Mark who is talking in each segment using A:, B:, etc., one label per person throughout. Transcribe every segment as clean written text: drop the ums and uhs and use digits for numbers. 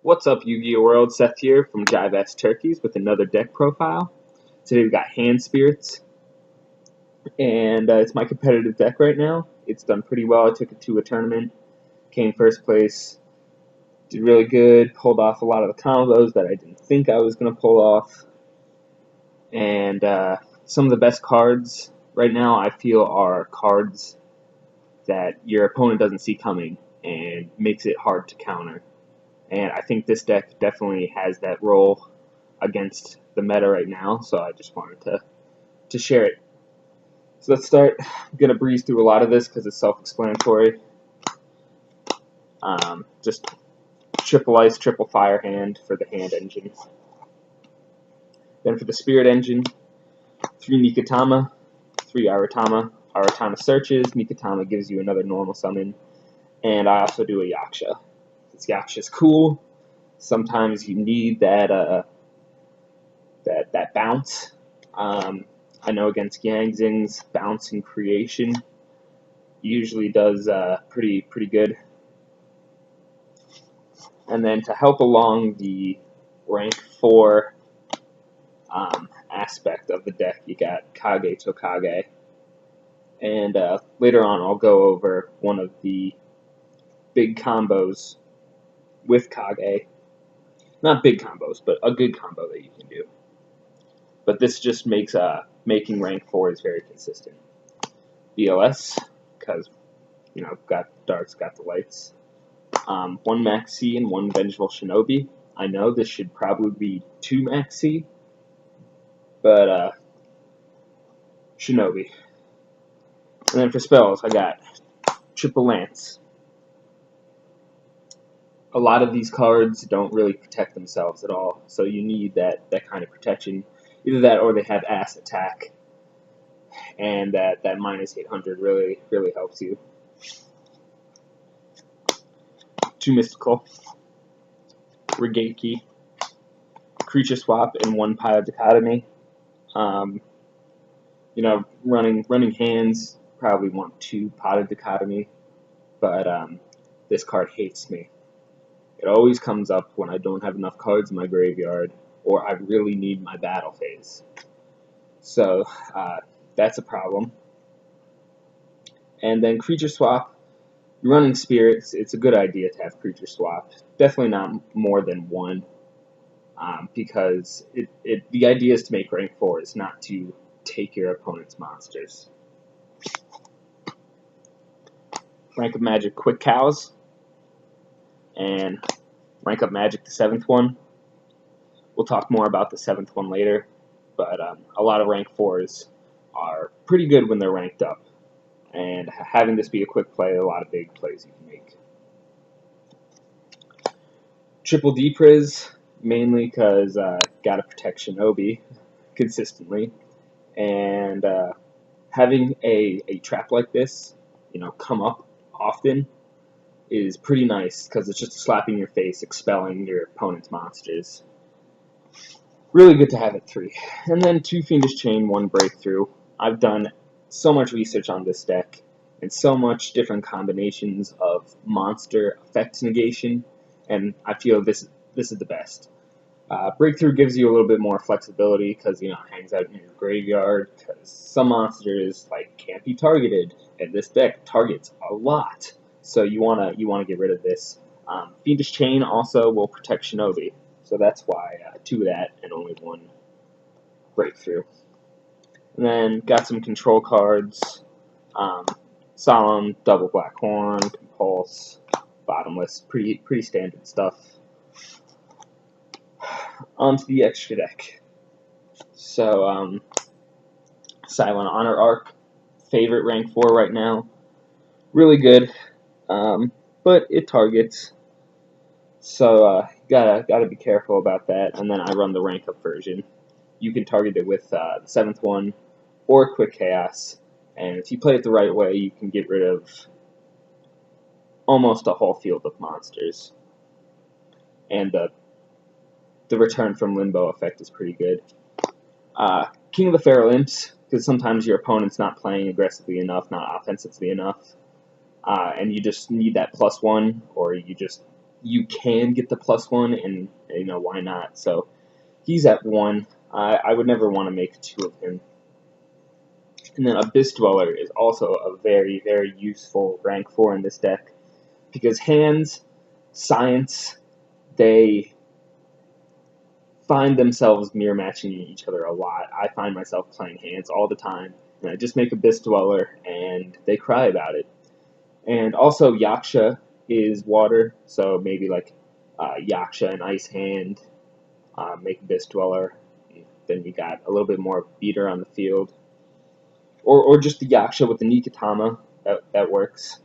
A: What's up, Yu-Gi-Oh world? Seth here from JiveAssTurkies with another deck profile. Today we got Hand Spirits, and it's my competitive deck right now. It's done pretty well. I took it to a tournament, came first place, did really good, pulled off a lot of the combos that I didn't think I was going to pull off, and some of the best cards right now I feel are cards that your opponent doesn't see coming and makes it hard to counter. And I think this deck definitely has that role against the meta right now, so I just wanted to share it. So let's start. I'm going to breeze through a lot of this because it's self-explanatory. Just triple ice, triple fire hand for the hand engine. Then for the spirit engine, 3 Nikotama, 3 Aratama. Aratama searches, Nikotama gives you another normal summon, and I also do a Yaksha. This Yaksha's cool. Sometimes you need that that bounce. I know against Yangzing's bounce and creation usually does pretty good. And then to help along the rank 4 aspect of the deck, you got Kage Tokage. And later on I'll go over one of the big combos with Kage. Not big combos, but a good combo that you can do. But this just makes making rank 4 is very consistent. BLS, because got darks, got the lights. 1 Max C and 1 Vengeful Shinobi. I know this should probably be 2 Max C, but Shinobi. And then for spells, I got Triple Lance. A lot of these cards don't really protect themselves at all, so you need that kind of protection. Either that or they have ass attack, and that minus 800 really helps you. 2 Mystical, Regeki, Creature Swap, and 1 Pilot Dichotomy. Running hands probably want 2 Potted Dichotomy, but this card hates me. It always comes up when I don't have enough cards in my graveyard or I really need my battle phase. So that's a problem. And then Creature Swap. You're running Spirits. It's a good idea to have Creature Swap. Definitely not more than 1 because the idea is to make rank 4. It's not to take your opponent's monsters. Rank of Magic Quick Cows. And rank up Magic, the 7th one. We'll talk more about the 7th one later, but a lot of rank 4s are pretty good when they're ranked up, and having this be a quick play, a lot of big plays you can make. Triple D Priz, mainly because gotta protect Shinobi consistently, and having a trap like this, come up often, is pretty nice because it's just a slap in your face, expelling your opponent's monsters. Really good to have at 3. And then 2 Fiendish Chain, 1 Breakthrough. I've done so much research on this deck and so much different combinations of monster effects negation, and I feel this is the best. Breakthrough gives you a little bit more flexibility because it hangs out in your graveyard, because some monsters can't be targeted, and this deck targets a lot. So you wanna get rid of this. Fiendish Chain also will protect Shinobi, so that's why 2 of that and only 1 Breakthrough. And then got some control cards: Solemn, Double Black Horn, Compulse, Bottomless, pretty standard stuff. Onto the extra deck. So Silent Honor Arc, favorite rank 4 right now. Really good. But it targets, so gotta be careful about that. And then I run the rank up version. You can target it with the 7th one or Quick Chaos, and if you play it the right way, you can get rid of almost a whole field of monsters. And the return from Limbo effect is pretty good. King of the Feral Imps, because sometimes your opponent's not playing aggressively enough, not offensively enough. And you just need that +1, or you just you can get the +1, and you know, why not? So he's at 1. I would never want to make 2 of him. And then Abyss Dweller is also a very, very useful rank 4 in this deck, because hands, science, they find themselves mirror matching each other a lot. I find myself playing hands all the time, and I just make Abyss Dweller, and they cry about it. And also Yaksha is water, so maybe like Yaksha and Ice Hand, make Abyss Dweller. Then you got a little bit more beater on the field. Or just the Yaksha with the Nikatama, that works.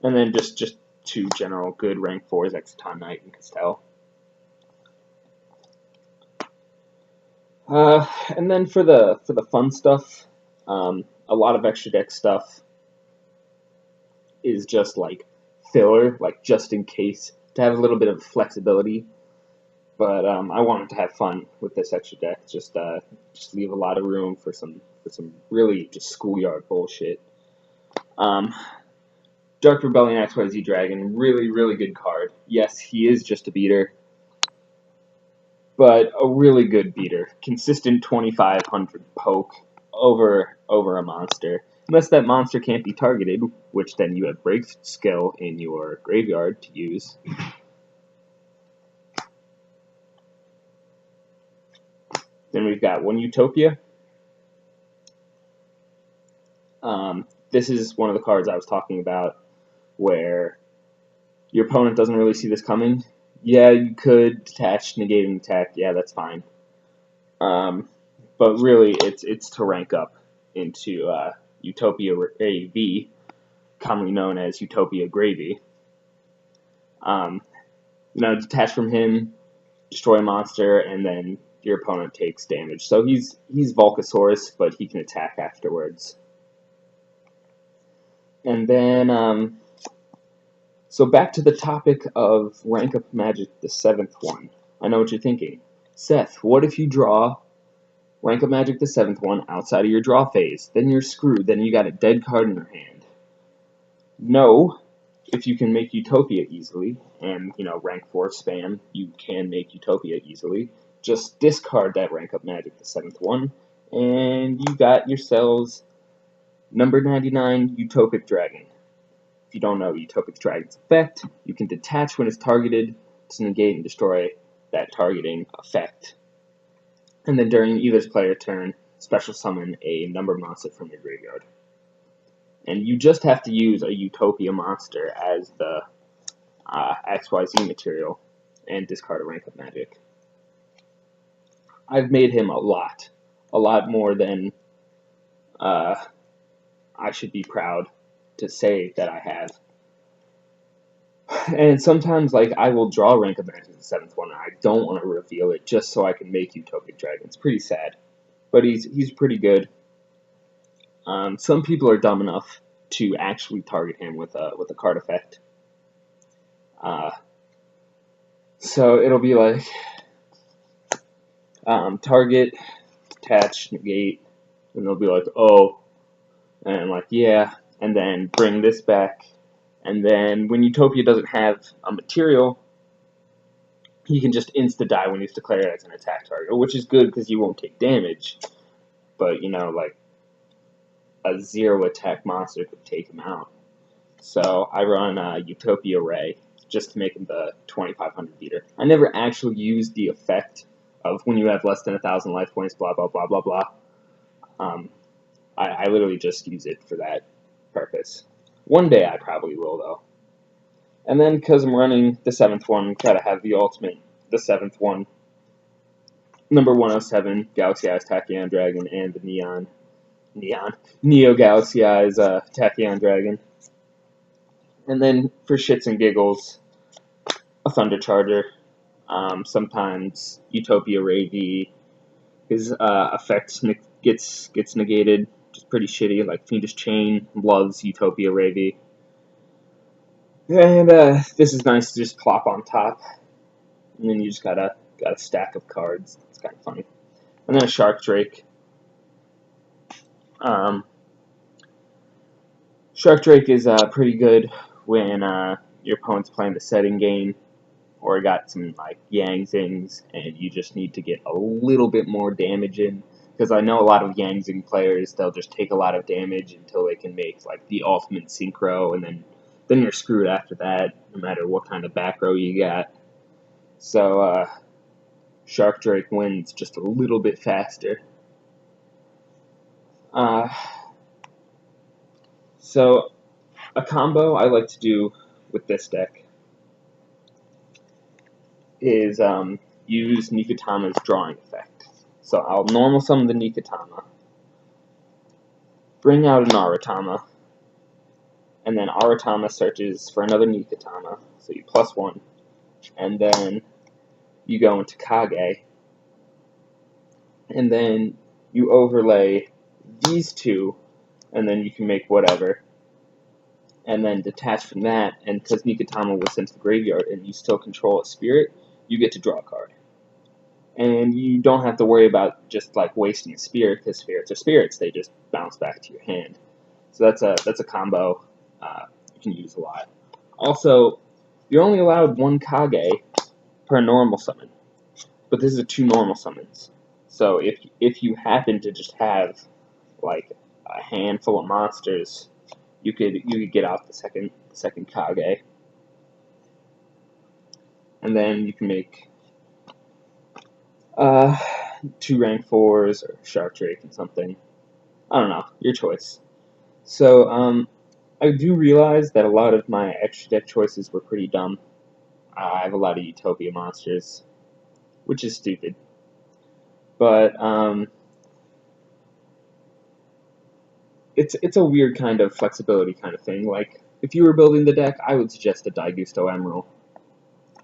A: And then just 2 general good rank 4s, Exciton Knight and Castel. And then for the fun stuff, a lot of extra deck stuff is just like filler, like just in case, to have a little bit of flexibility. But I wanted to have fun with this extra deck, just leave a lot of room for some really just schoolyard bullshit. Dark Rebellion XYZ Dragon, really, really good card. Yes, he is just a beater, but a really good beater. Consistent 2500 poke over a monster. Unless that monster can't be targeted, which then you have Break Skill in your graveyard to use. Then we've got 1 Utopia. This is one of the cards I was talking about, where your opponent doesn't really see this coming. Yeah, you could detach, negate an attack. Yeah, that's fine. But really, it's to rank up into Utopia AV, commonly known as Utopia Gravy. Detach from him, destroy a monster, and then your opponent takes damage. So he's Volcasaurus, but he can attack afterwards. And then, so back to the topic of Rank Up Magic, the 7th one. I know what you're thinking. Seth, what if you draw Rank Up Magic, the 7th one, outside of your draw phase? Then you're screwed. Then you got a dead card in your hand. No, if you can make Utopia easily, and, rank 4 spam, you can make Utopia easily. Just discard that Rank Up Magic, the 7th one, and you got yourselves number 99 Utopic Dragon. If you don't know Utopic Dragon's effect, you can detach when it's targeted to negate and destroy that targeting effect. And then during either player's turn, special summon a number monster from your graveyard. And you just have to use a Utopia monster as the XYZ material and discard a Rank Up Magic. I've made him a lot more than I should be proud to say that I have. And sometimes, I will draw Rank Up Magic the 7th one, and I don't want to reveal it just so I can make Utopic Dragon. It's pretty sad, but he's pretty good. Some people are dumb enough to actually target him with a card effect. So it'll be like target, detach, negate, and they'll be like, oh, and I'm like, yeah, and then bring this back, and then when Utopia doesn't have a material, he can just insta-die when he's declared as an attack target, which is good because you won't take damage, but, a 0-attack monster could take him out. So I run Utopia Ray just to make him the 2500 beater. I never actually used the effect of when you have less than 1,000 life points, blah, blah, blah, blah, blah. I literally just use it for that purpose. One day I probably will, though. And then, because I'm running the 7th one, try to have the ultimate, the 7th one. Number 107, Galaxy Eyes Tachyon Dragon, and the Neo Galaxy Eyes Tachyon Dragon. And then, for shits and giggles, a Thunder Charger. Sometimes Utopia Ray V. His effect gets negated, which is pretty shitty. Like Fiendish Chain loves Utopia Ray V. And this is nice to just plop on top. And then you just got a stack of cards. It's kind of funny. And then a Shark Drake. Shark Drake is pretty good when your opponent's playing the setting game, or got some like Yang Zings, and you just need to get a little bit more damage in. Because I know a lot of Yang Zing players, they'll just take a lot of damage until they can make like the ultimate synchro, and then you're screwed after that, no matter what kind of back row you got. So Shark Drake wins just a little bit faster. So a combo I like to do with this deck is use Nikotama's drawing effect. So I'll normal summon the Nikotama, bring out an Aratama, and then Aratama searches for another Nikotama, so you +1, and then you go into Kage, and then you overlay these two, and then you can make whatever, and then detach from that, and because Nikotama was sent to the graveyard and you still control a spirit, you get to draw a card. And you don't have to worry about just like wasting a spirit, because spirits are spirits, they just bounce back to your hand. So that's a combo you can use a lot. Also, you're only allowed one Kage per normal summon, but this is 2 normal summons. So if you happen to just have like a handful of monsters, you could get out the second Kage, and then you can make 2 rank 4s or Shark Drake and something. I don't know, your choice. So I do realize that a lot of my extra deck choices were pretty dumb. I have a lot of Utopia monsters, which is stupid. But it's a weird kind of flexibility kind of thing. Like, if you were building the deck, I would suggest a Daigusto Emerald,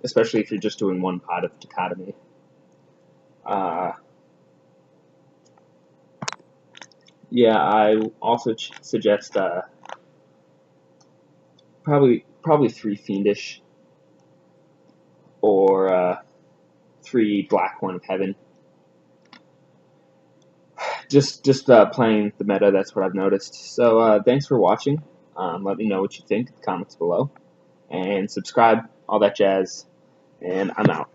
A: especially if you're just doing one pot of Dichotomy. Yeah, I also suggest probably 3 Fiendish, or 3 Black One of Heaven. Just playing the meta, that's what I've noticed. So thanks for watching. Let me know what you think in the comments below, and subscribe, all that jazz, and I'm out.